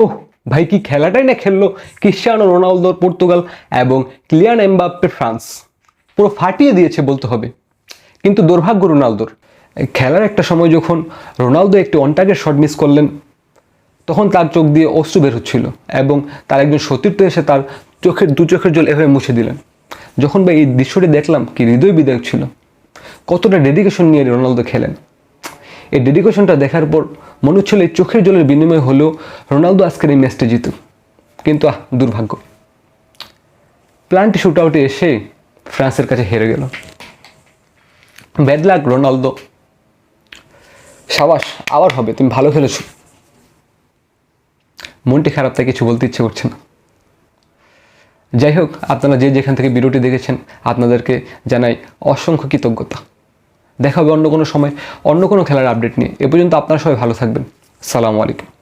ওহ ভাই, কি খেলাটাই না খেললো ক্রিশ্চিয়ানো রোনালদোর পর্তুগাল এবং কিলিয়ান এমবাপ্পের ফ্রান্স। পুরো ফাটিয়ে দিয়েছে বলতে হবে। কিন্তু দুর্ভাগ্য রোনালদোর, খেলার একটা সময় যখন রোনালদো একটি অন টার্গেট শট মিস করলেন, তখন তার চোখ দিয়ে অশ্রু বের হচ্ছিল এবং তার একজন সতীর্থ এসে তার দু চোখের জল এভাবে মুছে দিলেন। যখন ভাই এই দৃশ্যটি দেখলাম, কি হৃদয় বিদায়ক ছিল। কতটা ডেডিকেশন নিয়ে রোনালদো খেলেন। এই ডেডিকেশনটা দেখার পর মনে হচ্ছিল এই চোখের জলের বিনিময় হলেও রোনালদো আজকের এই ম্যাচটা জিতুক। কিন্তু দুর্ভাগ্য, প্ল্যান্টি শুট আউটে এসে ফ্রান্সের কাছে হেরে গেল। ব্যাড লাক রোনালদো, সাবাস, আবার হবে, তুমি ভালো খেলেছো। মনটি খারাপ, তাই কিছু বলতে ইচ্ছে করছে না। যাই হোক, আপনারা যে যেখান থেকে ভিডিওটি দেখেছেন আপনাদেরকে জানাই অসংখ্য কৃতজ্ঞতা। দেখা হবে অন্য কোনো সময় অন্য কোনো খেলার আপডেট নিয়ে। এ পর্যন্ত আপনারা সবাই ভালো থাকবেন। আসসালামু আলাইকুম।